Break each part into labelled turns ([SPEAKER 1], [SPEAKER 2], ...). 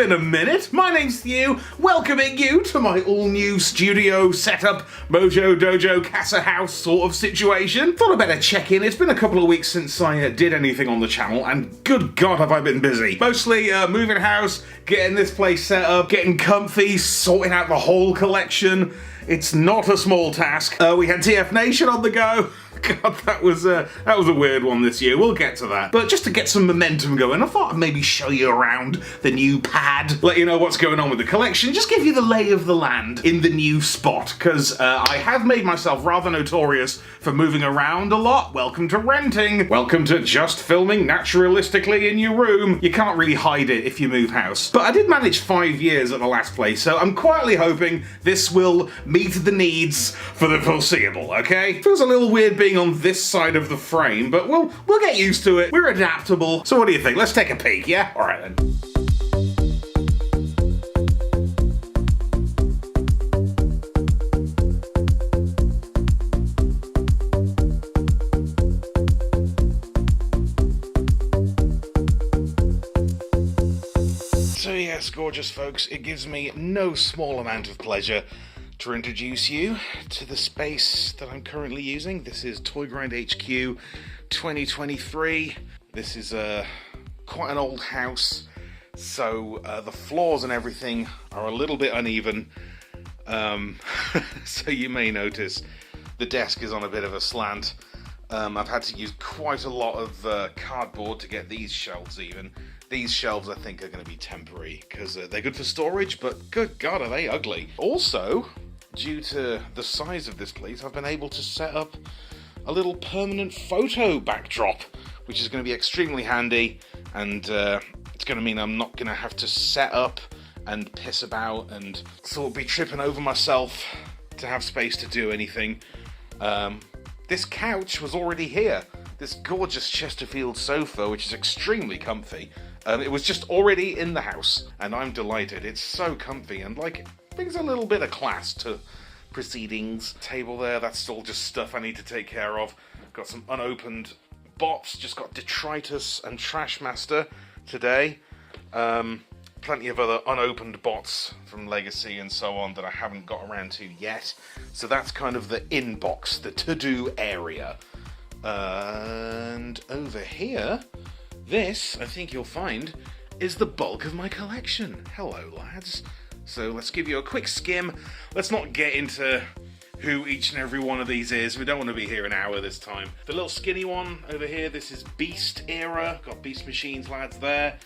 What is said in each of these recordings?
[SPEAKER 1] in a minute. My name's Thew, welcoming you to my all-new studio setup, Mojo Dojo Casa House sort of situation. Thought I'd better check in. It's been a couple of weeks since I did anything on the channel, and good God have I been busy. Mostly moving house, getting this place set up, getting comfy, sorting out the whole collection. It's not a small task. We had TFNation on the go. God, that was a weird one this year. We'll get to that. But just to get some momentum going, I thought I'd maybe show you around the new pad, let you know what's going on with the collection, just give you the lay of the land in the new spot, because I have made myself rather notorious for moving around a lot. Welcome to renting. Welcome to just filming naturalistically in your room. You can't really hide it if you move house. But I did manage 5 years at the last place, so I'm quietly hoping this will meet the needs for the foreseeable, okay? Feels a little weird being on this side of the frame, but we'll get used to it. We're adaptable. So what do you think? Let's take a peek, yeah? All right then. So yes, gorgeous folks, it gives me no small amount of pleasure to introduce you to the space that I'm currently using. This is Toy Grind HQ 2023. This is quite an old house, so the floors and everything are a little bit uneven. So you may notice the desk is on a bit of a slant. I've had to use quite a lot of cardboard to get these shelves even. These shelves I think are going to be temporary because they're good for storage, but good God are they ugly. Also, due to the size of this place, I've been able to set up a little permanent photo backdrop, which is going to be extremely handy, and it's going to mean I'm not going to have to set up and piss about and sort of be tripping over myself to have space to do anything. This couch was already here. This gorgeous Chesterfield sofa, which is extremely comfy. It was just already in the house, and I'm delighted. It's so comfy, and like, brings a little bit of class to proceedings. Table there, that's all just stuff I need to take care of. Got some unopened bots, just got Detritus and Trashmaster today. Plenty of other unopened bots from Legacy and so on that I haven't got around to yet. So that's kind of the inbox, the to-do area. And over here, this, I think you'll find, is the bulk of my collection. Hello, lads. So let's give you a quick skim. Let's not get into who each and every one of these is. We don't want to be here an hour this time. The little skinny one over here, this is Beast era. Got Beast Machines lads there.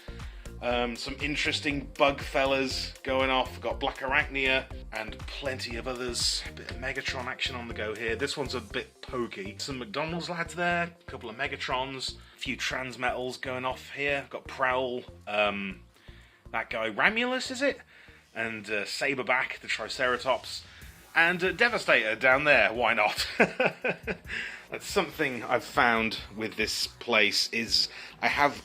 [SPEAKER 1] Some interesting bug fellas going off. Got Black Arachnia and plenty of others. A bit of Megatron action on the go here. This one's a bit pokey. Some McDonald's lads there. A couple of Megatrons. A few Transmetals going off here. Got Prowl. That guy Ramulus, is it? And Saberback, the Triceratops, and Devastator down there, why not? That's something I've found with this place, is I have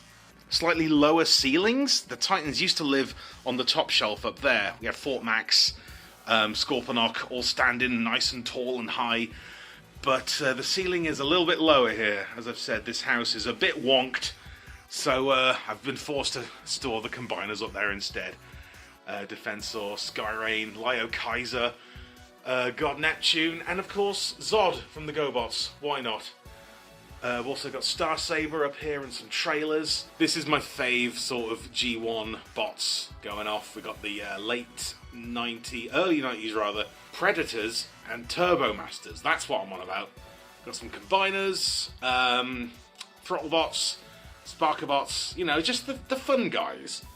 [SPEAKER 1] slightly lower ceilings. The Titans used to live on the top shelf up there. We had Fort Max, Scorponok, all standing nice and tall and high, but the ceiling is a little bit lower here. As I've said, this house is a bit wonked, so I've been forced to store the combiners up there instead. Defensor, Skyrain, Lyo Kaiser, God Neptune, and of course Zod from the GoBots. Why not? We've also got Star Saber up here and some trailers. This is my fave sort of G1 bots going off. We got the early 90s rather, Predators and Turbo Masters. That's what I'm on about. Got some combiners, throttle bots, Sparker bots. You know, just the fun guys.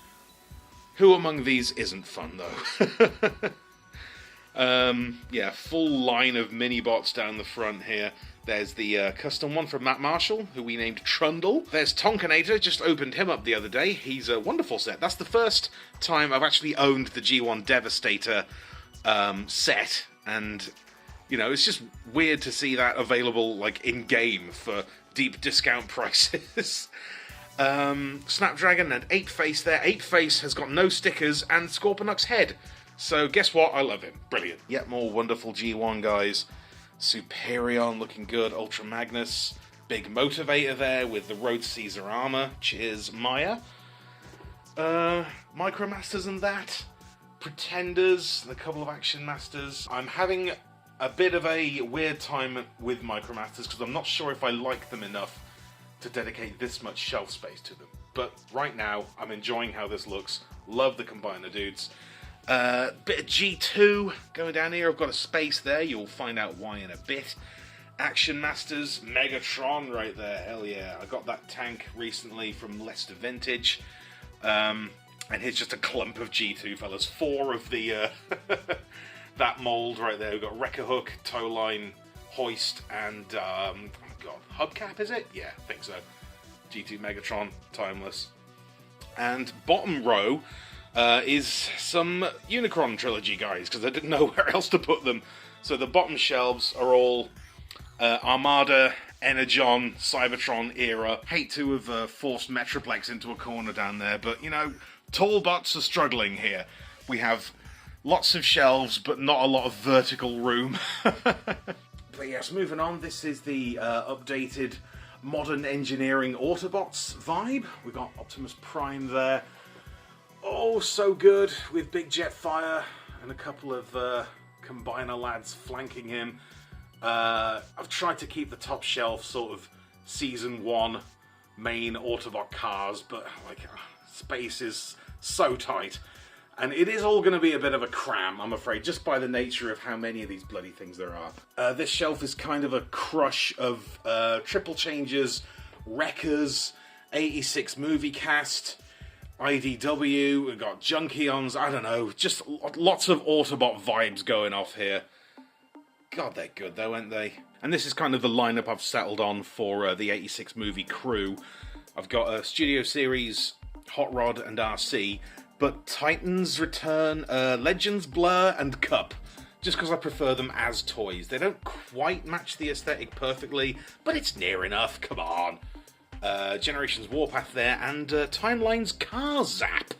[SPEAKER 1] Who among these isn't fun, though? Yeah, full line of mini-bots down the front here. There's the custom one from Matt Marshall, who we named Trundle. There's Tonkanator, just opened him up the other day. He's a wonderful set. That's the first time I've actually owned the G1 Devastator set, and, you know, it's just weird to see that available, like, in-game for deep discount prices. Snapdragon and Apeface there. Apeface has got no stickers and Scorponok's head. So guess what? I love him. Brilliant. Yet more wonderful G1 guys. Superion looking good. Ultra Magnus. Big motivator there with the Road Caesar armor. Cheers, Maya. Micromasters and that. Pretenders, and a couple of Action Masters. I'm having a bit of a weird time with Micromasters because I'm not sure if I like them enough to dedicate this much shelf space to them. But right now, I'm enjoying how this looks. Love the Combiner dudes. Bit of G2 going down here. I've got a space there. You'll find out why in a bit. Action Masters, Megatron right there. Hell yeah. I got that tank recently from Leicester Vintage. And here's just a clump of G2 fellas. 4 of the that mould right there. We've got Wrecker Hook, Tow Line, Hoist, and oh god, Hubcap is it? Yeah, I think so. G2 Megatron, Timeless. And bottom row is some Unicron trilogy guys, because I didn't know where else to put them. So the bottom shelves are all Armada, Energon, Cybertron era. Hate to have forced Metroplex into a corner down there, but you know, tall bots are struggling here. We have lots of shelves, but not a lot of vertical room. But yes, moving on, this is the updated modern engineering Autobots vibe. We've got Optimus Prime there. Oh, so good, with big Jetfire and a couple of Combiner lads flanking him. I've tried to keep the top shelf sort of Season 1 main Autobot cars, but like space is so tight. And it is all going to be a bit of a cram, I'm afraid, just by the nature of how many of these bloody things there are. This shelf is kind of a crush of Triple Changes, Wreckers, 86 Movie Cast, IDW, we've got Junkions, I don't know, just lots of Autobot vibes going off here. God, they're good though, aren't they? And this is kind of the lineup I've settled on for the 86 movie crew. I've got a Studio Series, Hot Rod and RC, but Titans return, Legends, Blur and Cup, just because I prefer them as toys. They don't quite match the aesthetic perfectly, but it's near enough, come on. Generations Warpath there, and Timeline's Car Zap.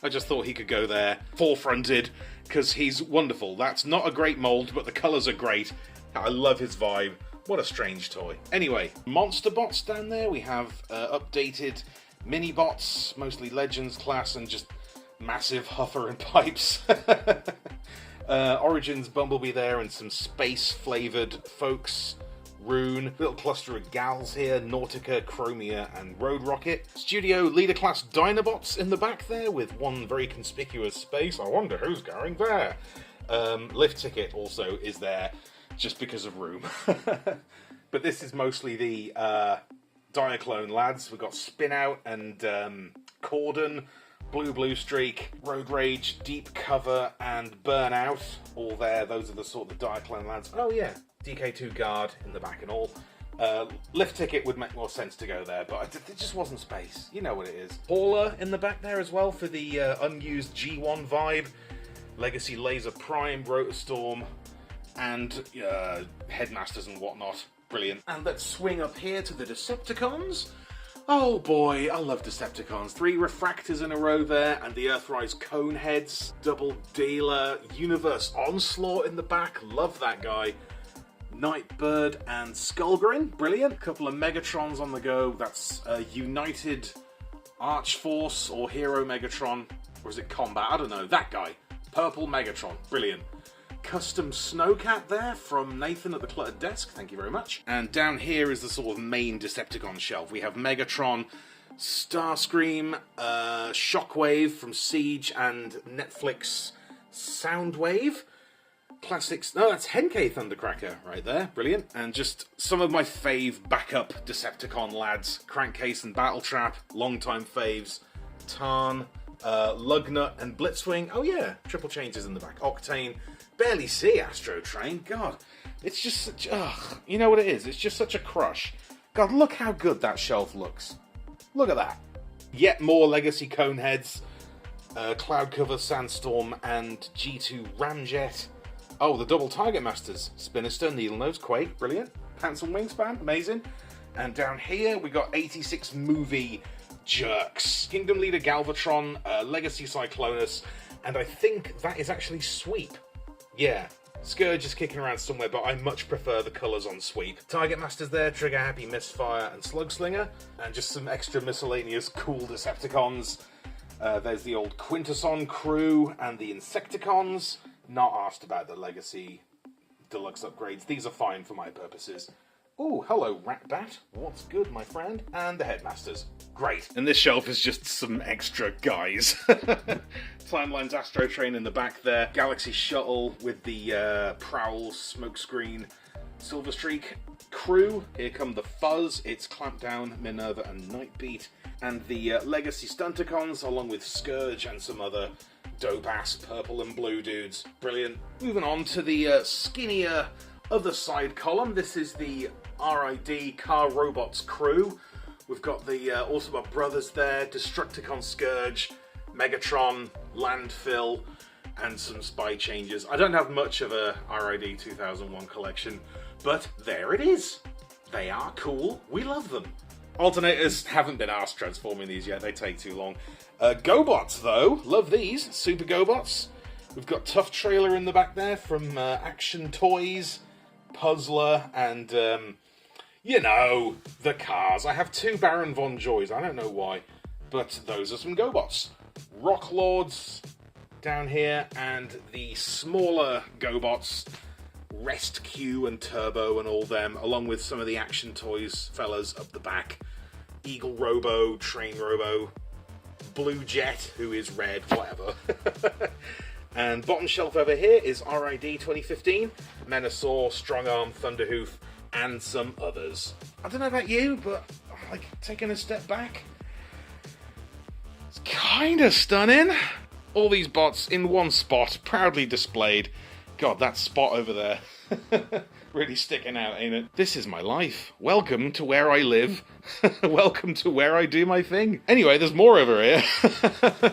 [SPEAKER 1] I just thought he could go there, full-fronted, because he's wonderful. That's not a great mould, but the colours are great. I love his vibe. What a strange toy. Anyway, Monster Bots down there. We have updated mini-bots, mostly Legends class, and just massive huffer and pipes. Origins Bumblebee there, and some space-flavoured folks. Rune, little cluster of gals here, Nautica, Chromia, and Road Rocket. Studio Leader Class Dinobots in the back there, with one very conspicuous space. I wonder who's going there. Lift Ticket also is there, just because of room. But this is mostly the Diaclone lads. We've got Spin Out and Corden, Blue Streak, Road Rage, Deep Cover, and Burnout. All there. Those are the sort of Diaclone lads. Oh yeah, DK2 Guard in the back and all. Lift Ticket would make more sense to go there, but it just wasn't space. You know what it is. Hauler in the back there as well for the unused G1 vibe. Legacy Laser Prime, Rotorstorm, and Headmasters and whatnot. Brilliant. And let's swing up here to the Decepticons. Oh boy, I love Decepticons. 3 Refractors in a row there, and the Earthrise Coneheads. Double Dealer, Universe Onslaught in the back. Love that guy. Nightbird and Skullgrin, brilliant. A couple of Megatrons on the go. That's United Archforce or Hero Megatron, or is it Combat? I don't know. That guy, Purple Megatron, brilliant. Custom Snowcat there from Nathan at the Cluttered Desk, thank you very much. And down here is the sort of main Decepticon shelf. We have Megatron, Starscream, Shockwave from Siege, and Netflix Soundwave. Classics. No, that's Henkei Thundercracker right there. Brilliant. And just some of my fave backup Decepticon lads. Crankcase and Battletrap. Longtime faves. Tarn, Lugnut, and Blitzwing. Oh yeah, Triple Changes in the back. Octane. Barely see Astro Train. God, it's just such... Ugh. You know what it is? It's just such a crush. God, look how good that shelf looks. Look at that. Yet more Legacy Coneheads. Cloud Cover, Sandstorm, and G2 Ramjet. Oh, the double Target Masters. Spinister, Needlenose, Quake, brilliant. Pants and Wingspan, amazing. And down here, we got 86 movie jerks. Kingdom Leader Galvatron, Legacy Cyclonus, and I think that is actually Sweep. Yeah, Scourge is kicking around somewhere, but I much prefer the colours on Sweep. Target Masters there, Trigger Happy, Misfire, and Slugslinger. And just some extra miscellaneous cool Decepticons. There's the old Quintesson crew and the Insecticons. Not asked about the Legacy Deluxe upgrades. These are fine for my purposes. Oh, hello, Ratbat. What's good, my friend? And the Headmasters. Great. And this shelf is just some extra guys. Timeline's Astro Train in the back there. Galaxy Shuttle with the Prowl, Smokescreen, Silverstreak crew. Here come the Fuzz. It's Clampdown, Minerva, and Nightbeat. And the Legacy Stunticons, along with Scourge and some other dope-ass purple and blue dudes. Brilliant. Moving on to the skinnier other side column. This is the RID Car Robots crew. We've got the Autobot Brothers there, Destructicon Scourge, Megatron, Landfill, and some spy changes. I don't have much of a RID 2001 collection, but there it is. They are cool. We love them. Alternators haven't been asked transforming these yet. They take too long. GoBots, though. Love these. Super GoBots. We've got Tough Trailer in the back there from Action Toys, Puzzler, and, you know, the cars. I have 2 Baron Von Joys. I don't know why, but those are some GoBots. Rock Lords down here, and the smaller GoBots, Rescue and Turbo and all them, along with some of the Action Toys fellas up the back. Eagle Robo, Train Robo, Blue Jet, who is red, whatever. And bottom shelf over here is RID 2015, Menasor, Strongarm, Thunderhoof, and some others. I don't know about you, but like taking a step back, it's kind of stunning. All these bots in one spot, proudly displayed. God, that spot over there. Really sticking out, ain't it? This is my life. Welcome to where I live. Welcome to where I do my thing. Anyway, there's more over here.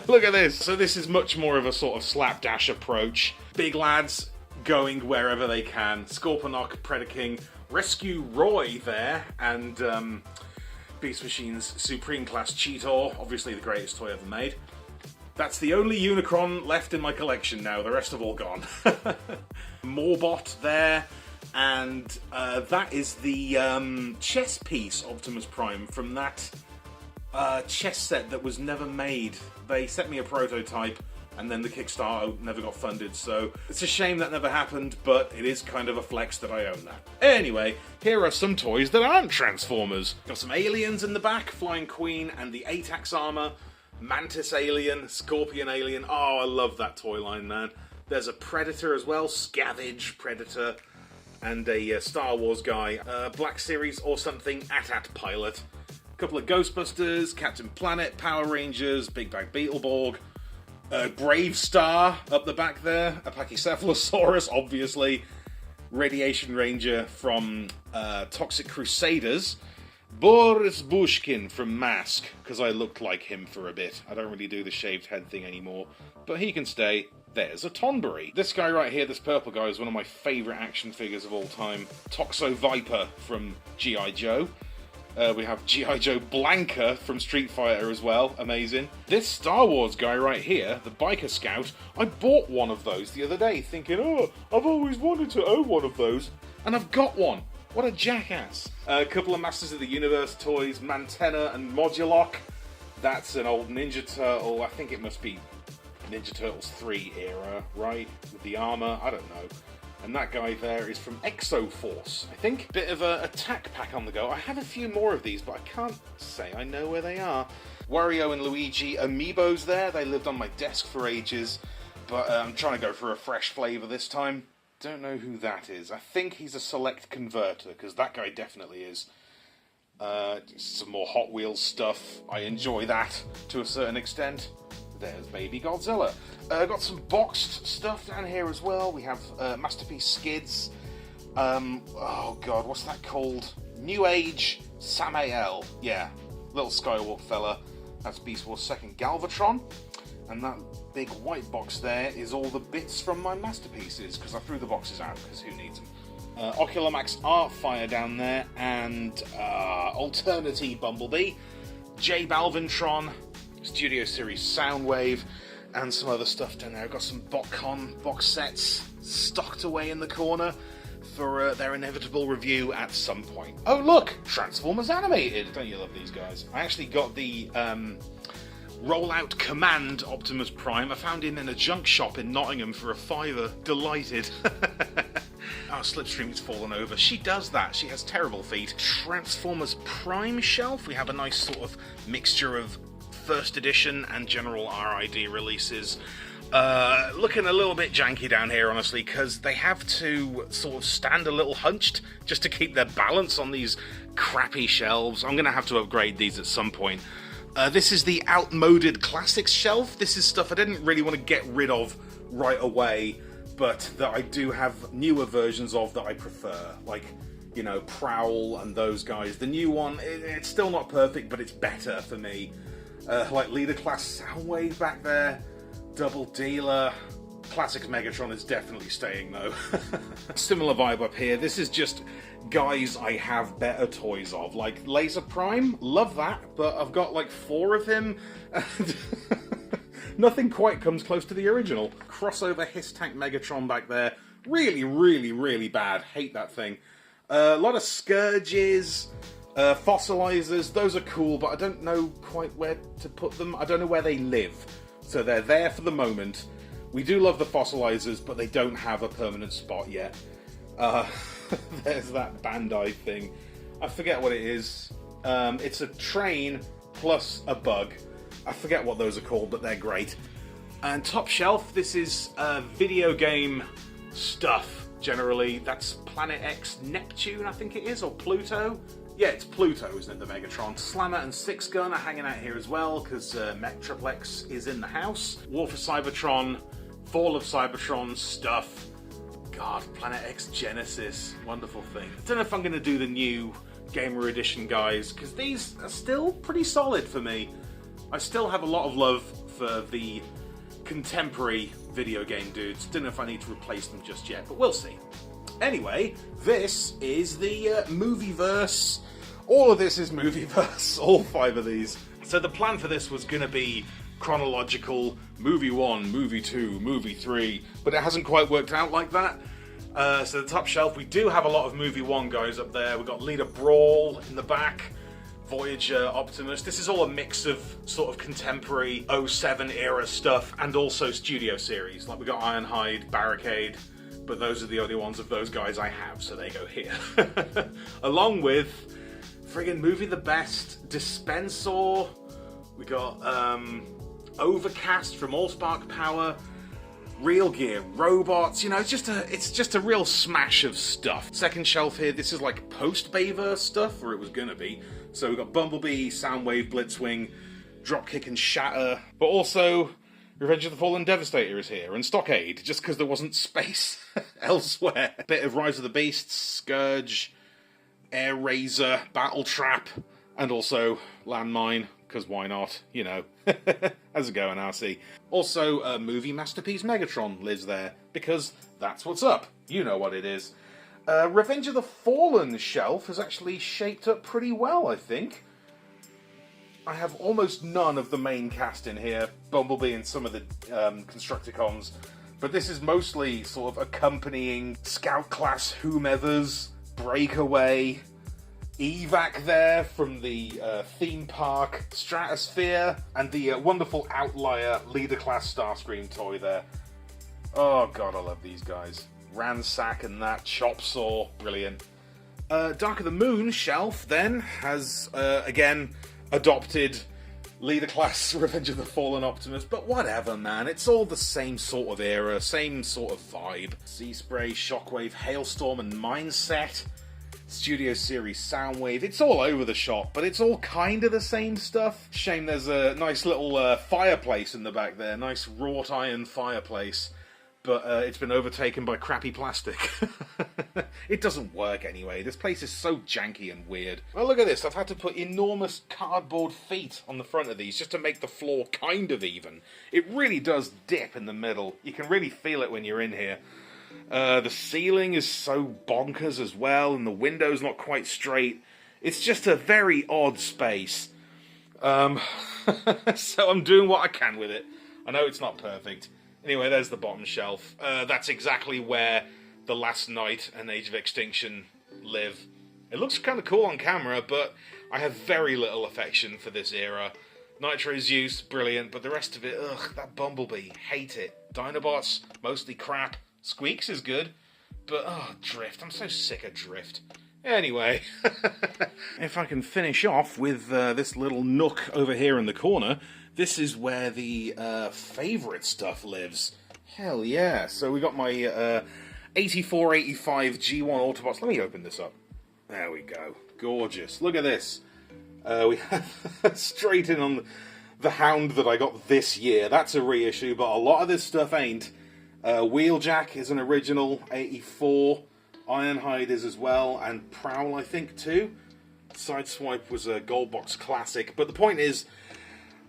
[SPEAKER 1] Look at this. So this is much more of a sort of slapdash approach. Big lads going wherever they can. Scorponok, Predaking, Rescue Roy there, and Beast Machine's Supreme Class Cheetor, obviously the greatest toy ever made. That's the only Unicron left in my collection now, the rest have all gone. Morebot there, and that is the chess piece Optimus Prime from that chess set that was never made. They sent me a prototype, and then the Kickstarter never got funded, so it's a shame that never happened, but it is kind of a flex that I own that. Anyway, here are some toys that aren't Transformers. Got some aliens in the back, Flying Queen and the ATAX armor, Mantis Alien, Scorpion Alien. Oh, I love that toy line, man. There's a Predator as well, Scavenge Predator, and a Star Wars guy, Black Series or something, AT-AT Pilot. A couple of Ghostbusters, Captain Planet, Power Rangers, Big Bag Beetleborg, Brave Star up the back there, a Pachycephalosaurus, obviously, Radiation Ranger from Toxic Crusaders, Boris Bushkin from Mask, because I looked like him for a bit. I don't really do the shaved head thing anymore, but he can stay. There's a Tonberry. This guy right here, this purple guy, is one of my favourite action figures of all time. Toxo Viper from G.I. Joe. We have G.I. Joe Blanca from Street Fighter as well. Amazing. This Star Wars guy right here, the Biker Scout, I bought one of those the other day thinking, oh, I've always wanted to own one of those. And I've got one. What a jackass. A couple of Masters of the Universe toys, Mantenna and Modulok. That's an old Ninja Turtle. I think it must be Ninja Turtles 3 era, right? With the armor, I don't know. And that guy there is from Exoforce, I think. Bit of a attack pack on the go. I have a few more of these, but I can't say I know where they are. Wario and Luigi Amiibos there. They lived on my desk for ages, but I'm trying to go for a fresh flavour this time. Don't know who that is. I think he's a select converter, because that guy definitely is. Some more Hot Wheels stuff. I enjoy that to a certain extent. There's Baby Godzilla. Got some boxed stuff down here as well. We have Masterpiece Skids. Oh god, what's that called? New Age Samael. Yeah, little Skywalk fella. That's Beast Wars 2nd Galvatron. And that big white box there is all the bits from my masterpieces, because I threw the boxes out, because who needs them? Oculamax Artfire down there, and Alternity Bumblebee, J Balvintron, Studio Series Soundwave, and some other stuff down there. I've got some BotCon box sets stocked away in the corner for their inevitable review at some point. Oh look! Transformers Animated! Don't you love these guys? I actually got the Rollout Command Optimus Prime. I found him in a junk shop in Nottingham for a £5. Delighted. Oh, Slipstream's fallen over. She does that. She has terrible feet. Transformers Prime shelf. We have a nice sort of mixture of first edition and general RID releases. Looking a little bit janky down here, honestly, because they have to sort of stand a little hunched just to keep their balance on these crappy shelves. I'm going to have to upgrade these at some point. This is the outmoded classics shelf. This is stuff I didn't really want to get rid of right away, but that I do have newer versions of that I prefer. Like, you know, Prowl and those guys. The new one, it's still not perfect, but it's better for me. Like Leader Class Soundwave back there. Double Dealer. Classics Megatron is definitely staying though. Similar vibe up here. This is just guys I have better toys of. Like Laser Prime, love that, but I've got like 4 of him. And nothing quite comes close to the original. Crossover Hiss Tank Megatron back there. Really, really, really bad. Hate that thing. A lot of Scourges. Fossilizers. Those are cool, but I don't know quite where to put them. I don't know where they live. So they're there for the moment. We do love the fossilizers, but they don't have a permanent spot yet. There's that Bandai thing. I forget what it is. It's a train plus a bug. I forget what those are called, but they're great. And top shelf, this is video game stuff, generally. That's Planet X Neptune, I think it is, or Pluto. Yeah, it's Pluto, isn't it, the Megatron? Slammer and Six Gun are hanging out here as well, because Metroplex is in the house. War for Cybertron, Fall of Cybertron stuff. God, Planet X Genesis, wonderful thing. I don't know if I'm going to do the new Gamer Edition guys, because these are still pretty solid for me. I still have a lot of love for the contemporary video game dudes. Don't know if I need to replace them just yet, but we'll see. Anyway, this is the Movieverse. All of this is Movieverse, all 5 of these. So the plan for this was going to be chronological, movie 1, movie 2, movie 3, but it hasn't quite worked out like that. So the top shelf, we do have a lot of movie 1 guys up there. We've got Leader Brawl in the back, Voyager, Optimus. This is all a mix of sort of contemporary 07 era stuff and also studio series. Like we got Ironhide, Barricade, but those are the only ones of those guys I have, so they go here. Along with friggin' Movie the Best, Dispensor, we got Overcast from Allspark Power, Real Gear, Robots, you know, it's just a real smash of stuff. Second shelf here, this is like post-Bayverse stuff, or it was gonna be. So we've got Bumblebee, Soundwave, Blitzwing, Dropkick and Shatter, but also Revenge of the Fallen Devastator is here, and Stockade, just because there wasn't space elsewhere. A bit of Rise of the Beasts, Scourge, Air Razor, Battle Trap, and also Landmine, because why not, you know. How's it going, RC? Also, Movie Masterpiece Megatron lives there, because that's what's up. You know what it is. Revenge of the Fallen shelf has actually shaped up pretty well, I think. I have almost none of the main cast in here, Bumblebee and some of the Constructicons, but this is mostly sort of accompanying Scout Class whomevers, Breakaway, Evac there from the theme park, Stratosphere, and the wonderful Outlier Leader Class Starscream toy there. Oh god, I love these guys. Ransack and that, Chop Saw, brilliant. Dark of the Moon shelf then has, again, adopted Leader Class Revenge of the Fallen Optimus, but whatever, man. It's all the same sort of era, same sort of vibe. Sea Spray, Shockwave, Hailstorm, and Mindset. Studio Series Soundwave. It's all over the shop, but it's all kind of the same stuff. Shame there's a nice little fireplace in the back there. Nice wrought iron fireplace. But it's been overtaken by crappy plastic. It doesn't work anyway. This place is so janky and weird. Well, look at this. I've had to put enormous cardboard feet on the front of these just to make the floor kind of even. It really does dip in the middle. You can really feel it when you're in here. The ceiling is so bonkers as well, and the window's not quite straight. It's just a very odd space. So I'm doing what I can with it. I know it's not perfect. Anyway, there's the bottom shelf. That's exactly where The Last Knight and Age of Extinction live. It looks kind of cool on camera, but I have very little affection for this era. Nitro's use, brilliant, but the rest of it, ugh, that Bumblebee, hate it. Dinobots, mostly crap. Squeaks is good, but, oh, Drift, I'm so sick of Drift. Anyway, if I can finish off with this little nook over here in the corner, this is where the favourite stuff lives. Hell yeah. So we got my 8485 G1 Autobots. Let me open this up. There we go. Gorgeous. Look at this. We have straight in on the Hound that I got this year. That's a reissue, but a lot of this stuff ain't. Wheeljack is an original 84. Ironhide is as well, and Prowl, I think, too. Sideswipe was a gold box classic, but the point is,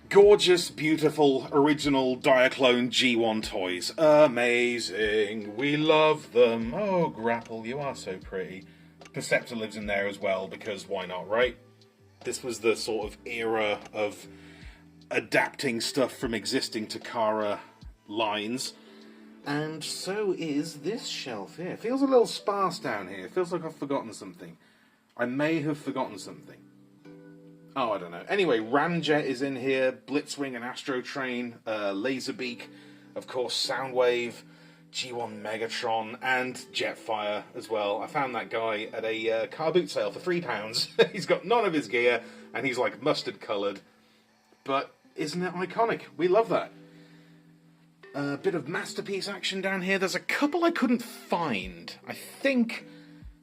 [SPEAKER 1] gorgeous, beautiful, original Diaclone G1 toys. Amazing. We love them. Oh, Grapple, you are so pretty. Perceptor lives in there as well, because why not, right? This was the sort of era of adapting stuff from existing Takara lines. And so is this shelf here. It feels a little sparse down here. It feels like I've forgotten something. I may have forgotten something. Oh, I don't know. Anyway, Ramjet is in here. Blitzwing and Astro Train. Laserbeak. Of course, Soundwave. G1 Megatron. And Jetfire as well. I found that guy at a car boot sale for £3. He's got none of his gear. And he's like mustard coloured. But isn't it iconic? We love that. A bit of Masterpiece action down here. There's a couple I couldn't find. I think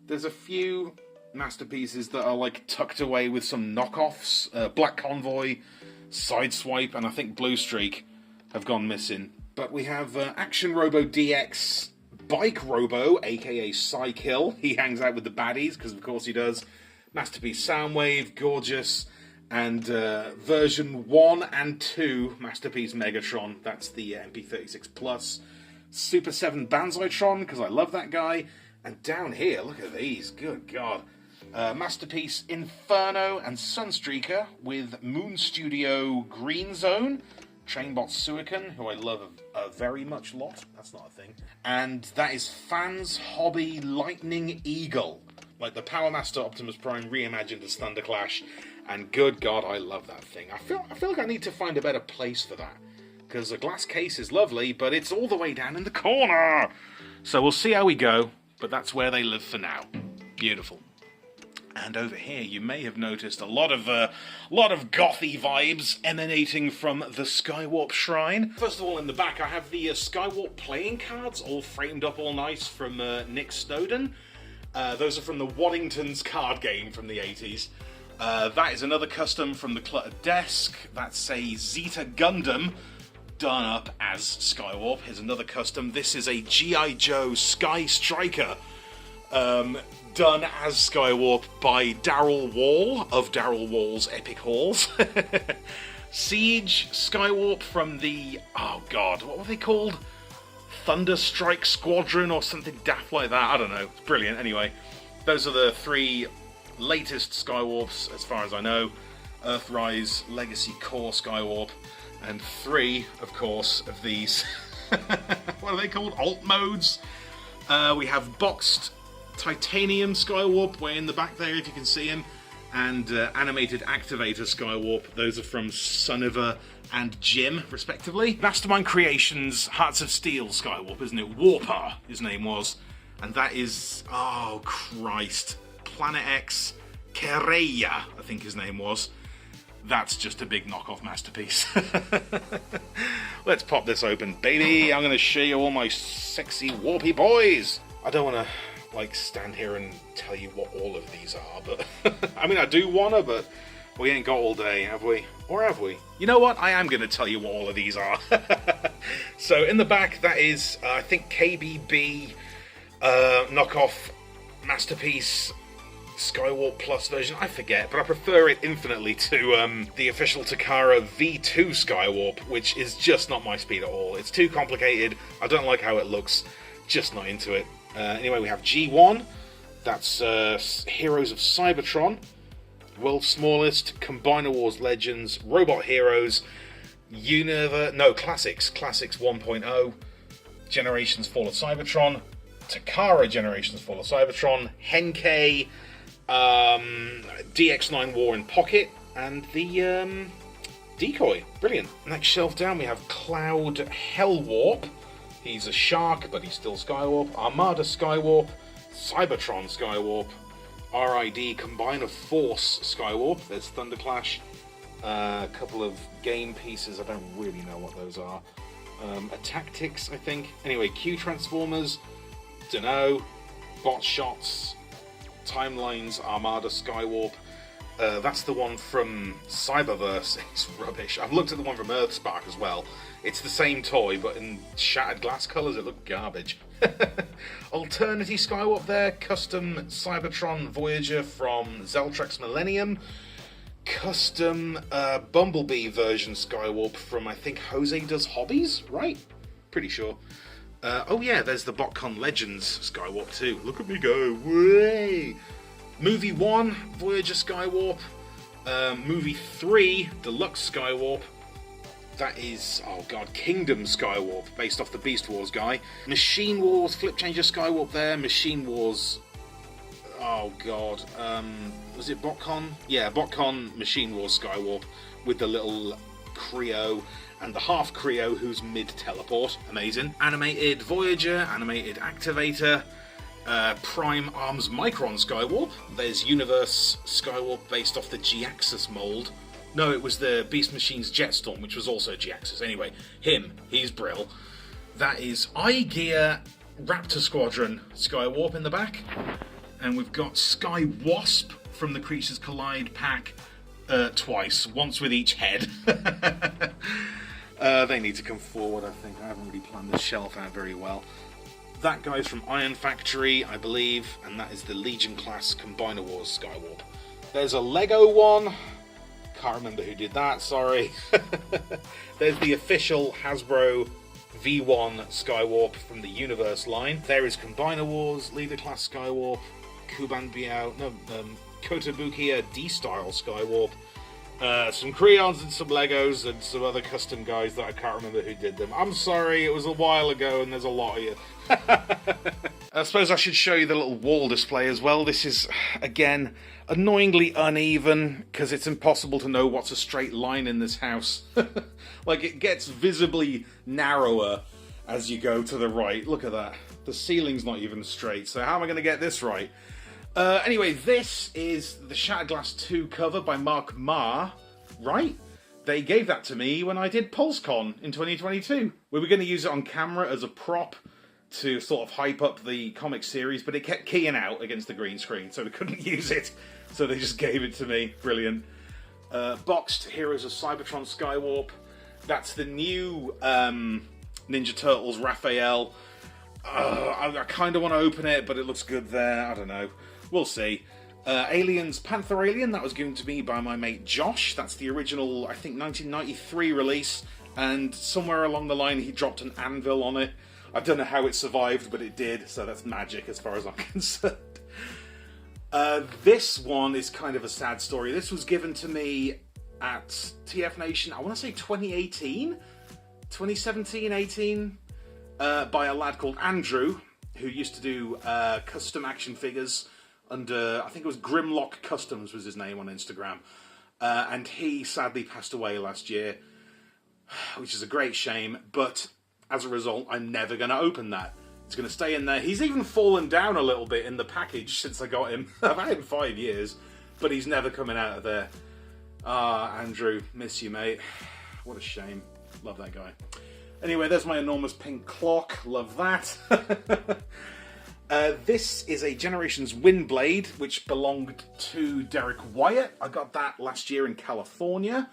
[SPEAKER 1] there's a few Masterpieces that are like tucked away with some knockoffs. Black Convoy, Sideswipe, and I think Blue Streak have gone missing. But we have Action Robo DX Bike Robo, aka Psykill. He hangs out with the baddies, because of course he does. Masterpiece Soundwave, gorgeous. And version 1 and 2 Masterpiece Megatron. That's the MP36 Plus. Super 7 Banzaitron, because I love that guy. And down here, look at these. Good God. Masterpiece Inferno and Sunstreaker with Moon Studio Green Zone. Trainbot Suican, who I love a very much lot. That's not a thing. And that is Fans Hobby Lightning Eagle. Like the Power Master Optimus Prime reimagined as Thunderclash. And good God, I love that thing. I feel like I need to find a better place for that. Because the glass case is lovely, but it's all the way down in the corner. So we'll see how we go, but that's where they live for now. Beautiful. And over here, you may have noticed a lot of gothy vibes emanating from the Skywarp Shrine. First of all, in the back, I have the Skywarp playing cards, all framed up all nice from Nick Snowden. Those are from the Waddington's card game from the 80s. That is another custom from the Cluttered Desk. That's a Zeta Gundam done up as Skywarp. Here's another custom. This is a G.I. Joe Sky Striker done as Skywarp by Daryl Wall of Daryl Wall's Epic Halls. Siege Skywarp from the, oh God, what were they called? Thunderstrike Squadron or something daft like that. I don't know. It's brilliant. Anyway, those are the three latest Skywarps, as far as I know. Earthrise, Legacy Core Skywarp, and 3, of course, of these. What are they called? Alt modes. We have boxed Titanium Skywarp way in the back there, if you can see him, and animated Activator Skywarp. Those are from Suniva and Jim, respectively. Mastermind Creations Hearts of Steel Skywarp, isn't it? Warper, his name was. And that is, oh Christ, Planet X Kereya, I think his name was. That's just a big knockoff masterpiece. Let's pop this open, baby. I'm going to show you all my sexy warpy boys. I don't want to like stand here and tell you what all of these are, but I mean I do wanna, but we ain't got all day, have we? Or have we? You know what? I am going to tell you what all of these are. So in the back, that is I think KBB knockoff masterpiece Skywarp Plus version. I forget, but I prefer it infinitely to the official Takara V2 Skywarp, which is just not my speed at all. It's too complicated. I don't like how it looks. Just not into it. Anyway, we have G1. That's Heroes of Cybertron. World's Smallest, Combiner Wars Legends, Robot Heroes, Classics 1.0, Generations Fall of Cybertron, Takara Generations Fall of Cybertron, Henkei, DX9 War in Pocket, and the Decoy, brilliant. Next shelf down we have Cloud Hellwarp. He's a shark, but he's still Skywarp. Armada Skywarp, Cybertron Skywarp, RID Combine of Force Skywarp. There's Thunderclash. A couple of game pieces, I don't really know what those are. Tactics, I think. Anyway, Q Transformers, dunno. Bot Shots, Timelines, Armada Skywarp. That's the one from Cyberverse. It's rubbish. I've looked at the one from Earthspark as well. It's the same toy, but in shattered glass colours, it looked garbage. Alternity Skywarp there. Custom Cybertron Voyager from Zeltrex Millennium. Custom Bumblebee version Skywarp from, I think, Jose Does Hobbies, right? Pretty sure. Oh yeah, there's the BotCon Legends Skywarp too. Look at me go, way! Movie 1, Voyager Skywarp. Movie 3, Deluxe Skywarp. That is, oh god, Kingdom Skywarp, based off the Beast Wars guy. Machine Wars, Flip Changer Skywarp there. Machine Wars, oh god, was it BotCon? Yeah, BotCon Machine Wars Skywarp with the little Creo and the half Creo who's mid-teleport. Amazing. Animated Voyager, animated Activator, Prime Arms Micron Skywarp. There's Universe Skywarp based off the G-Axis mould. No, it was the Beast Machines Jetstorm, which was also G-Axis. Anyway, he's Brill. That is iGear Raptor Squadron Skywarp in the back. And we've got Sky Wasp from the Creatures Collide pack twice, once with each head. They need to come forward, I think. I haven't really planned this shelf out very well. That guy's from Iron Factory, I believe, and that is the Legion class Combiner Wars Skywarp. There's a Lego one. Can't remember who did that, sorry. There's the official Hasbro V1 Skywarp from the Universe line. There is Combiner Wars, Leader class Skywarp, Kuban Biao, no, Kotobukiya D-Style Skywarp, some Creons and some Legos and some other custom guys that I can't remember who did them. I'm sorry, it was a while ago and there's a lot of you. I suppose I should show you the little wall display as well. This is, again, annoyingly uneven because it's impossible to know what's a straight line in this house. Like, it gets visibly narrower as you go to the right. Look at that. The ceiling's not even straight, so how am I going to get this right? Anyway, this is the Shattered Glass 2 cover by Mark Ma, right? They gave that to me when I did PulseCon in 2022. We were going to use it on camera as a prop to sort of hype up the comic series, but it kept keying out against the green screen, so we couldn't use it. So they just gave it to me. Brilliant. Boxed Heroes of Cybertron Skywarp. That's the new Ninja Turtles Raphael. I kind of want to open it, but it looks good there. I don't know. We'll see. Aliens Panther Alien, that was given to me by my mate Josh. That's the original, I think, 1993 release. And somewhere along the line, he dropped an anvil on it. I don't know how it survived, but it did. So that's magic as far as I'm concerned. This one is kind of a sad story. This was given to me at TFNation, I want to say 2018? 2017, 18? By a lad called Andrew, who used to do custom action figures under, I think it was Grimlock Customs was his name on Instagram. And he sadly passed away last year, which is a great shame, but as a result, I'm never going to open that. It's going to stay in there. He's even fallen down a little bit in the package since I got him. I've had him 5 years, but he's never coming out of there. Ah, Andrew, miss you, mate. What a shame. Love that guy. Anyway, there's my enormous pink clock. Love that. This is a Generations Windblade, which belonged to Derek Wyatt. I got that last year in California.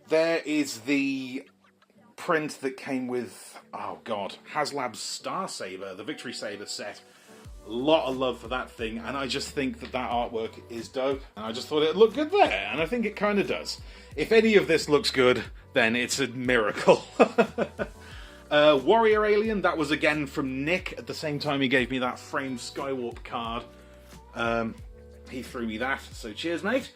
[SPEAKER 1] There is the print that came with, oh god, HasLab's Star Saber, the Victory Saber set. A lot of love for that thing, and I just think that that artwork is dope. And I just thought it'd look good there, and I think it kind of does. If any of this looks good, then it's a miracle. Warrior Alien, that was again from Nick at the same time he gave me that framed Skywarp card. He threw me that, so cheers, mate.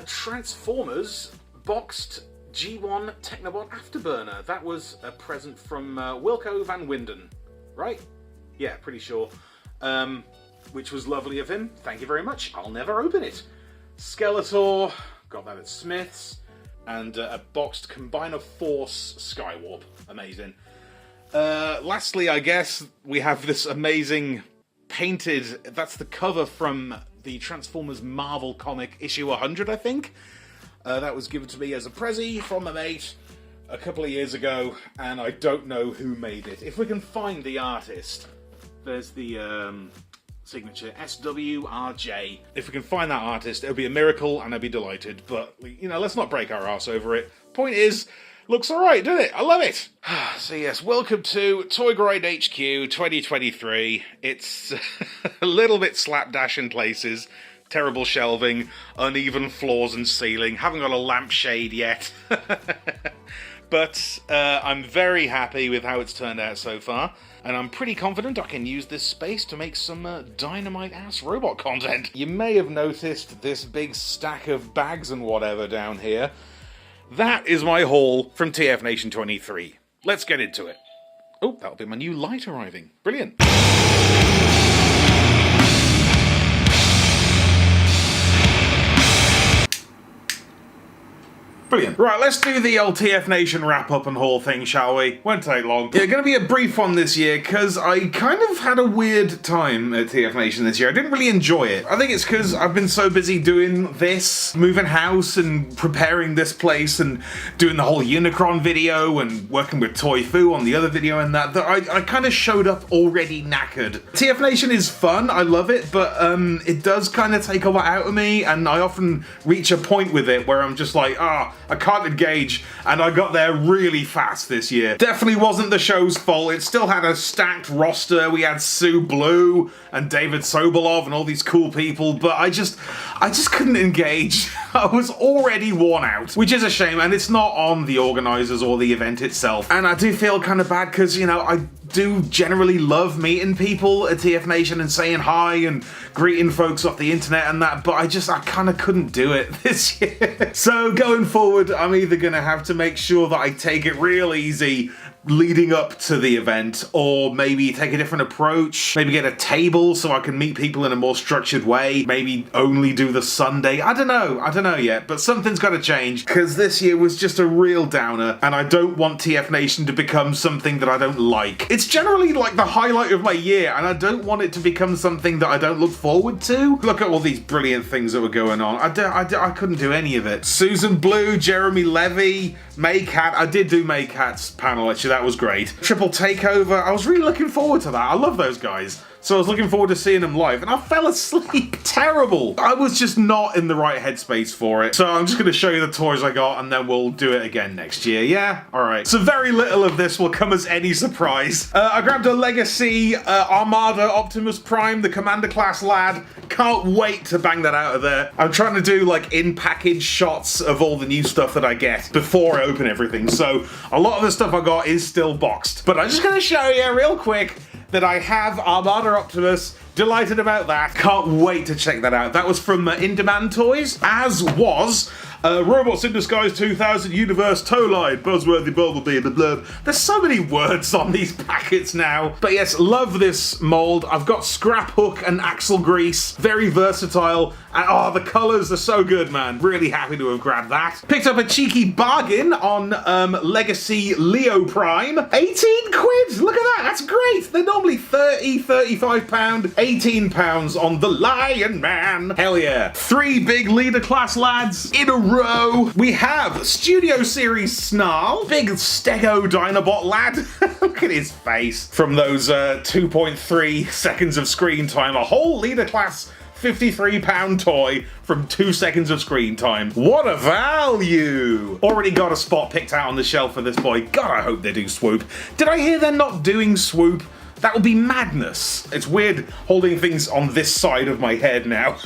[SPEAKER 1] Transformers boxed G1 Technobot Afterburner. That was a present from Wilco Van Winden, right? Yeah, pretty sure. Which was lovely of him. Thank you very much. I'll never open it. Skeletor, got that at Smith's. and a boxed Combiner Force Skywarp. Amazing. Lastly, I guess, we have this amazing painted... That's the cover from the Transformers Marvel comic issue 100, I think. That was given to me as a prezi from a mate a couple of years ago, and I don't know who made it. If we can find the artist, there's the signature, SWRJ. If we can find that artist, it'll be a miracle, and I'd be delighted. But, you know, let's not break our arse over it. Point is, looks alright, doesn't it? I love it! So yes, welcome to Toy Grind HQ 2023. It's a little bit slapdash in places. Terrible shelving, uneven floors and ceiling, haven't got a lampshade yet. But I'm very happy with how it's turned out so far, and I'm pretty confident I can use this space to make some dynamite-ass robot content. You may have noticed this big stack of bags and whatever down here. That is my haul from TFNation 23. Let's get into it. Oh, that'll be my new light arriving. Brilliant. Brilliant. Right, let's do the old TFNation wrap-up and haul thing, shall we? Won't take long. Yeah, gonna be a brief one this year, because I kind of had a weird time at TFNation this year. I didn't really enjoy it. I think it's because I've been so busy doing this, moving house and preparing this place and doing the whole Unicron video and working with Thew on the other video and that I kind of showed up already knackered. TFNation is fun, I love it, but it does kind of take a lot out of me, and I often reach a point with it where I'm just like, I can't engage, and I got there really fast this year. Definitely wasn't the show's fault. It still had a stacked roster. We had Sue Blue and David Sobolov and all these cool people, but I just couldn't engage. I was already worn out, which is a shame, and it's not on the organisers or the event itself. And I do feel kind of bad because, you know, I do generally love meeting people at TFNation and saying hi and greeting folks off the internet and that, but I kind of couldn't do it this year. So going forward, I'm either going to have to make sure that I take it real easy leading up to the event, or maybe take a different approach, maybe get a table so I can meet people in a more structured way, maybe only do the Sunday. I don't know yet, but something's got to change, because this year was just a real downer, and I don't want TFNation to become something that I don't like. It's generally like the highlight of my year, and I don't want it to become something that I don't look forward to. Look at all these brilliant things that were going on. I couldn't do any of it. Susan Blue, Jeremy Levy, Maycat. I did do Maycat's panel, actually. That was great. Triple Takeover. I was really looking forward to that. I love those guys. So I was looking forward to seeing them live, and I fell asleep. Terrible. I was just not in the right headspace for it. So I'm just going to show you the toys I got, and then we'll do it again next year. Yeah? Alright. So very little of this will come as any surprise. I grabbed a Legacy Armada Optimus Prime, the Commander Class lad. Can't wait to bang that out of there. I'm trying to do like in-package shots of all the new stuff that I get before I open everything. So a lot of the stuff I got is still boxed. But I'm just going to show you real quick that I have Armada Optimus. Delighted about that. Can't wait to check that out. That was from In Demand Toys, as was Robots in Disguise 2000 Universe Tow-Line, Buzzworthy Bumblebee, blah blah. There's so many words on these packets now. But yes, love this mold. I've got scrap hook and axle grease. Very versatile. And the colours are so good, man. Really happy to have grabbed that. Picked up a cheeky bargain on Legacy Leo Prime. 18 quid! Look at that, that's great! They're normally 30, 35 pound, 18 pounds on the Lion Man. Hell yeah. 3 big leader class lads in a row. We have Studio Series Snarl, big Stego Dinobot lad. Look at his face. From those 2.3 seconds of screen time, a whole leader class £53 toy from 2 seconds of screen time. What a value! Already got a spot picked out on the shelf for this boy. God, I hope they do Swoop. Did I hear they're not doing Swoop? That would be madness. It's weird holding things on this side of my head now.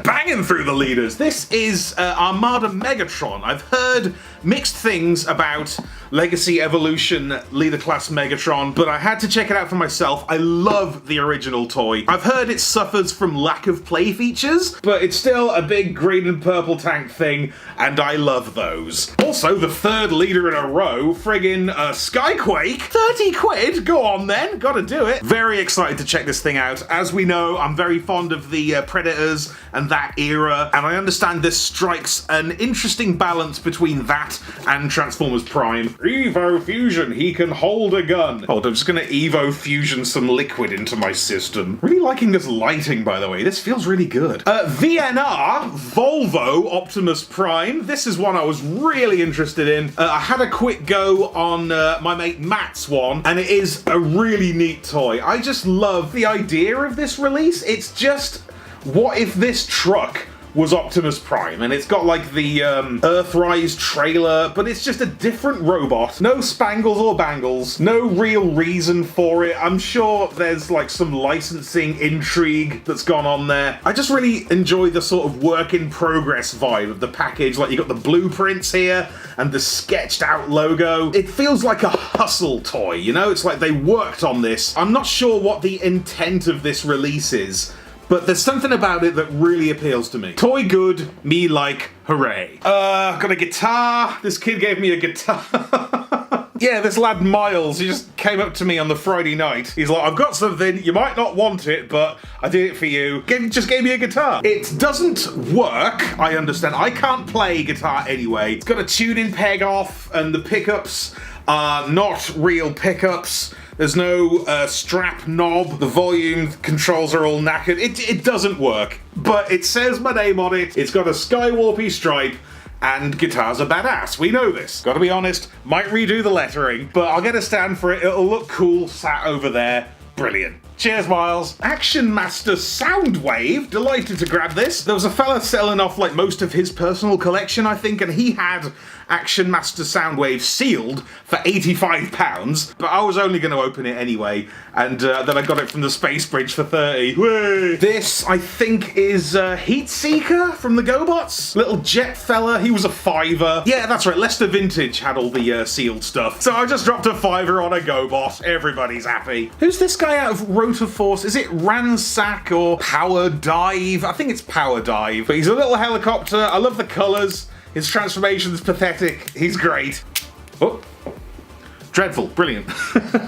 [SPEAKER 1] Banging through the leaders. This is Armada Megatron. I've heard mixed things about Legacy Evolution Leader Class Megatron, but I had to check it out for myself. I love the original toy. I've heard it suffers from lack of play features, but it's still a big green and purple tank thing, and I love those. Also, the 3rd leader in a row, friggin' Skyquake. 30 quid? Go on then, gotta do it. Very excited to check this thing out. As we know, I'm very fond of the Predators and that era, and I understand this strikes an interesting balance between that and Transformers Prime. Evo Fusion, he can hold a gun. Hold, I'm just gonna Evo Fusion some liquid into my system. Really liking this lighting, by the way. This feels really good. VNR, Volvo Optimus Prime. This is one I was really interested in. I had a quick go on my mate Matt's one, and it is a really neat toy. I just love the idea of this release. It's just, what if this truck was Optimus Prime, and it's got like the Earthrise trailer, but it's just a different robot. No spangles or bangles, no real reason for it. I'm sure there's like some licensing intrigue that's gone on there. I just really enjoy the sort of work in progress vibe of the package. Like, you got the blueprints here and the sketched out logo. It feels like a hustle toy, you know? It's like they worked on this. I'm not sure what the intent of this release is, but there's something about it that really appeals to me. Toy good, me like, hooray. Got a guitar. This kid gave me a guitar. Yeah, this lad Miles, he just came up to me on the Friday night. He's like, I've got something, you might not want it, but I did it for you. Just gave me a guitar. It doesn't work, I understand. I can't play guitar anyway. It's got a tuning peg off, and the pickups are not real pickups. There's no strap knob. The volume controls are all knackered. It doesn't work, but it says my name on it. It's got a Skywarpy stripe, and guitars are badass. We know this. Gotta be honest, might redo the lettering, but I'll get a stand for it. It'll look cool sat over there. Brilliant. Cheers, Miles. Action Master Soundwave. Delighted to grab this. There was a fella selling off like most of his personal collection, I think, and he had Action Master Soundwave sealed for £85, but I was only going to open it anyway, and then I got it from the Space Bridge for 30. Whey! This, I think, is Heatseeker from the GoBots. Little jet fella. He was a £5. Yeah, that's right. Leicester Vintage had all the sealed stuff. So I just dropped a £5 on a GoBot. Everybody's happy. Who's this guy out of Rotor Force? Is it Ransack or Power Dive? I think it's Power Dive. But he's a little helicopter. I love the colours. His transformation's pathetic. He's great. Oh. Dreadful. Brilliant.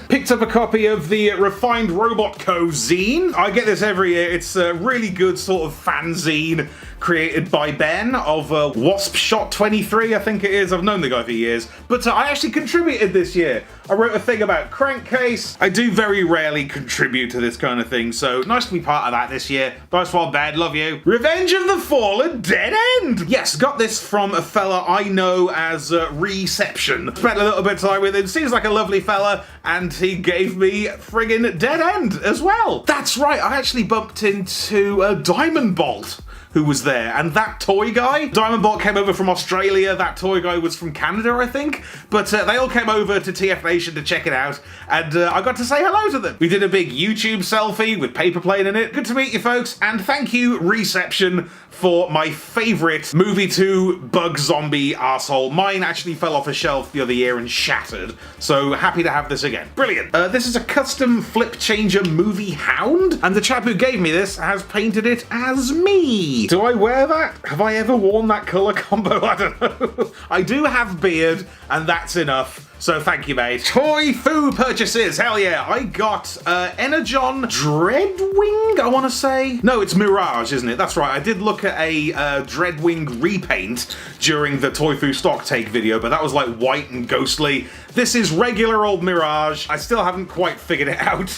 [SPEAKER 1] Picked up a copy of the Refined Robot Co. zine. I get this every year. It's a really good sort of fanzine created by Ben of Wasp Shot 23, I think it is. I've known the guy for years. But I actually contributed this year. I wrote a thing about Crankcase. I do very rarely contribute to this kind of thing, so nice to be part of that this year. Nice one, Ben. Love you. Revenge of the Fallen Dead End. Yes, got this from a fella I know as Reception. Spent a little bit of time with him. Seems like a lovely fella, and he gave me friggin' Dead End as well. That's right, I actually bumped into Diamond Bolt, who was there, and that toy guy. Diamond Bolt came over from Australia, that toy guy was from Canada, I think, but they all came over to TFNation to check it out, and I got to say hello to them. We did a big YouTube selfie with paper plane in it. Good to meet you folks, and thank you, Reception, for my favourite Movie 2 bug zombie arsehole. Mine actually fell off a shelf the other year and shattered, so happy to have this again. Brilliant. This is a custom flip changer movie hound, and the chap who gave me this has painted it as me. Do I wear that? Have I ever worn that colour combo? I don't know. I do have beard, and that's enough. So thank you, mate. Toy Thew purchases, hell yeah. I got Energon Dreadwing, I want to say. No, it's Mirage, isn't it? That's right. I did look at a Dreadwing repaint during the Toy Thew stock take video, but that was like white and ghostly. This is regular old Mirage. I still haven't quite figured it out.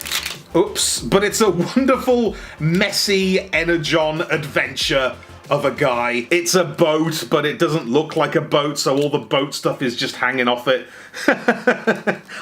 [SPEAKER 1] Oops. But it's a wonderful, messy Energon adventure of a guy. It's a boat, but it doesn't look like a boat, so all the boat stuff is just hanging off it.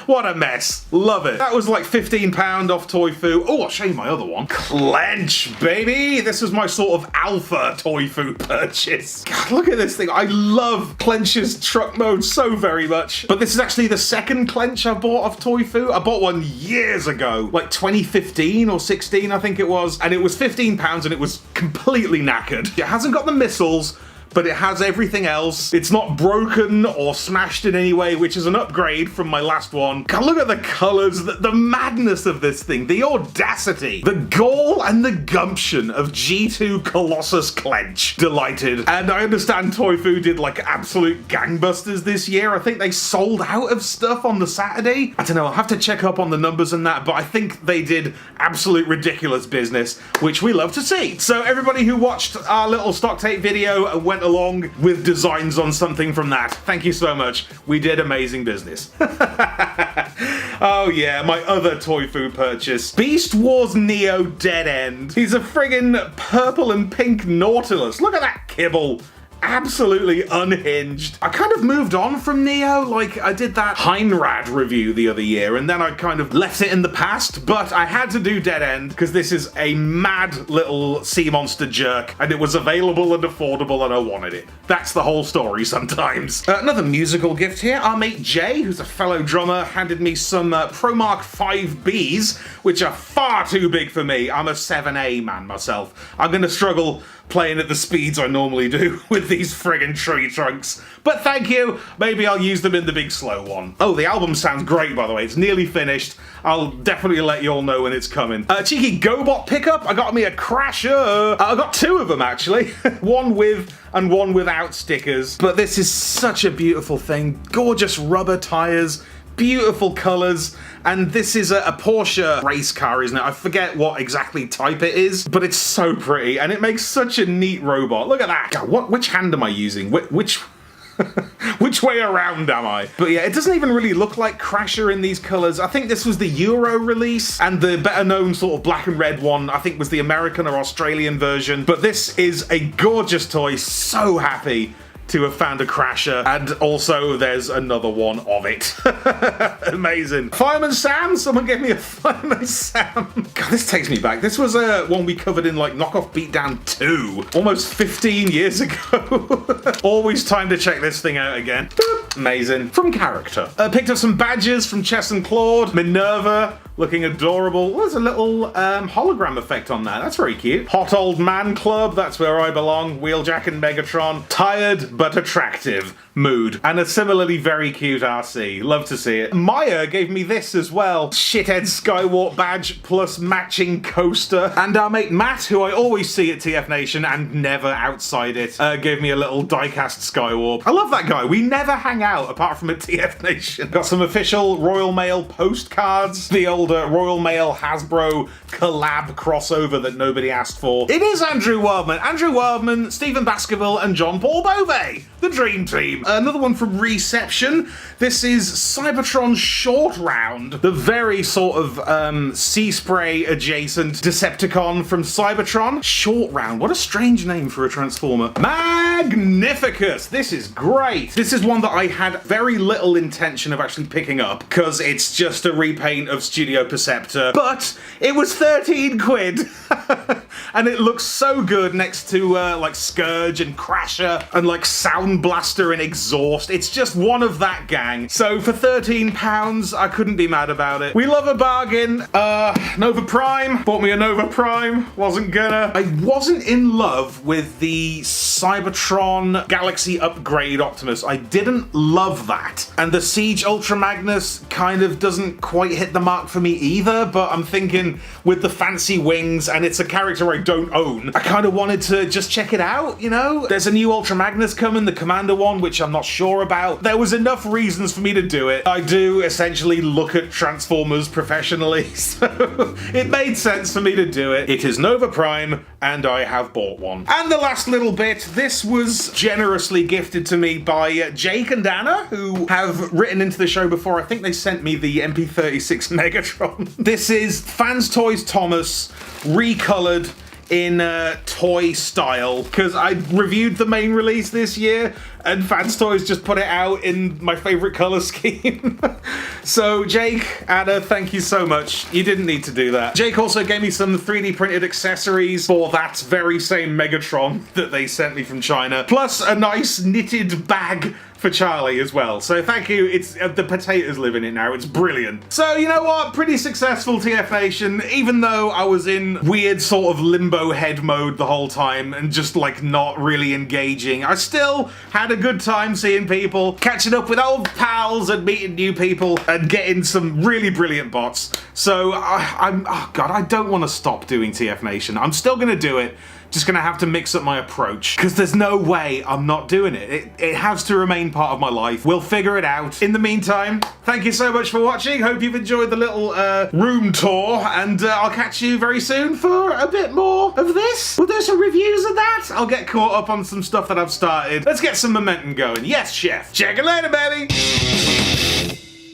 [SPEAKER 1] What a mess. Love it. That was like £15 off Toy Thew. Oh, I'll show you my other one. Clench, baby! This was my sort of alpha Toy Thew purchase. God, look at this thing. I love Clench's truck mode so very much. But this is actually the second Clench I bought off Toy Thew. I bought one years ago, like 2015 or 16, I think it was, and it was £15 and it was completely knackered. It hasn't got the missiles, but it has everything else. It's not broken or smashed in any way, which is an upgrade from my last one. God, look at the colors, the madness of this thing, the audacity, the gall and the gumption of G2 Colossus Clench. Delighted. And I understand Thew did like absolute gangbusters this year. I think they sold out of stuff on the Saturday. I don't know, I'll have to check up on the numbers and that, but I think they did absolute ridiculous business, which we love to see. So everybody who watched our little stock take video and went along with designs on something from that, thank you so much. We did amazing business. Oh yeah, my other Thew purchase. Beast Wars Neo Dead End. He's a friggin' purple and pink Nautilus. Look at that kibble. Absolutely unhinged. I kind of moved on from Neo, like I did that Heinrad review the other year and then I kind of left it in the past, but I had to do Dead End because this is a mad little sea monster jerk and it was available and affordable and I wanted it. That's the whole story sometimes. Another musical gift here. Our mate Jay, who's a fellow drummer, handed me some ProMark 5Bs, which are far too big for me. I'm a 7A man myself. I'm gonna struggle playing at the speeds I normally do with these friggin' tree trunks. But thank you, maybe I'll use them in the big slow one. Oh, the album sounds great, by the way. It's nearly finished. I'll definitely let you all know when it's coming. Cheeky GoBot pickup. I got me a Crasher. I got two of them, actually. One with and one without stickers. But this is such a beautiful thing. Gorgeous rubber tires. Beautiful colours, and this is a Porsche race car, isn't it? I forget what exactly type it is, but it's so pretty, and it makes such a neat robot. Look at that. God, which hand am I using? Which which way around am I? But yeah, it doesn't even really look like Crasher in these colours. I think this was the Euro release, and the better known sort of black and red one, I think was the American or Australian version. But this is a gorgeous toy, so happy to have found a Crasher, and also there's another one of it. Amazing. Fireman Sam? Someone gave me a Fireman Sam. God, this takes me back. This was one we covered in like Knockoff Beatdown 2, almost 15 years ago. Always time to check this thing out again. Amazing. From Character. Picked up some badges from Chess and Claude. Minerva, looking adorable. There's a little hologram effect on that. That's very cute. Hot Old Man Club, that's where I belong. Wheeljack and Megatron. Tired but attractive mood. And a similarly very cute RC. Love to see it. Maya gave me this as well. Shithead Skywalk badge plus matching coaster. And our mate Matt, who I always see at TFNation and never outside it, gave me a little diecast Skywarp. I love that guy. We never hang out apart from at TFNation. Got some official Royal Mail postcards. The old Royal Mail Hasbro collab crossover that nobody asked for. It is Andrew Wildman. Andrew Wildman, Stephen Baskerville, and John Paul Bove. The Dream Team. Another one from Reception. This is Cybertron Short Round. The very sort of sea spray adjacent Decepticon from Cybertron. Short Round. What a strange name for a Transformer. Magnificus. This is great. This is one that I had very little intention of actually picking up because it's just a repaint of Studio Perceptor, but it was 13 quid. And it looks so good next to like Scourge and Crasher and like Sound Blaster and Exhaust. It's just one of that gang. So for £13, I couldn't be mad about it. We love a bargain. Nova Prime. Bought me a Nova Prime. Wasn't gonna. I wasn't in love with the Cybertron Galaxy Upgrade Optimus. I didn't love that. And the Siege Ultra Magnus kind of doesn't quite hit the mark for me either, but I'm thinking with the fancy wings, and it's a character I don't own, I kind of wanted to just check it out, you know? There's a new Ultra Magnus coming, the Commander one, which I'm not sure about. There was enough reasons for me to do it. I do essentially look at Transformers professionally, so it made sense for me to do it. It is Nova Prime, and I have bought one. And the last little bit, this was generously gifted to me by Jake and Anna, who have written into the show before. I think they sent me the MP36 Megatron. This is Fans Toys Thomas, recolored in toy style, because I reviewed the main release this year and Fans Toys just put it out in my favorite color scheme. So Jake, Anna, thank you so much. You didn't need to do that. Jake also gave me some 3D printed accessories for that very same Megatron that they sent me from China, plus a nice knitted bag for Charlie as well. So thank you. It's the potatoes live in it now. It's brilliant. So you know what? Pretty successful TFNation, even though I was in weird sort of limbo head mode the whole time and just like not really engaging. I still had a good time seeing people, catching up with old pals and meeting new people and getting some really brilliant bots. So oh God, I don't want to stop doing TFNation. I'm still gonna do it. Just gonna have to mix up my approach because there's no way I'm not doing it. It has to remain part of my life. We'll figure it out. In the meantime, thank you so much for watching. Hope you've enjoyed the little room tour, and I'll catch you very soon for a bit more of this. We'll do some reviews of that. I'll get caught up on some stuff that I've started. Let's get some momentum going. Yes, chef. Check it later, baby.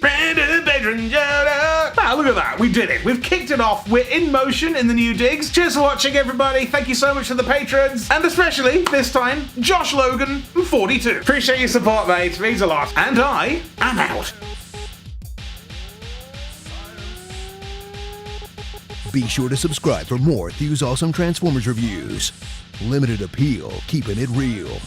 [SPEAKER 1] Brandon Patron shout out. Ah, look at that. We did it. We've kicked it off. We're in motion in the new digs. Cheers for watching, everybody. Thank you so much to the patrons. And especially, this time, Josh Logan, 42. Appreciate your support, mate. It means a lot. And I am out.
[SPEAKER 2] Be sure to subscribe for more Thew's Awesome Transformers reviews. Limited appeal, keeping it real.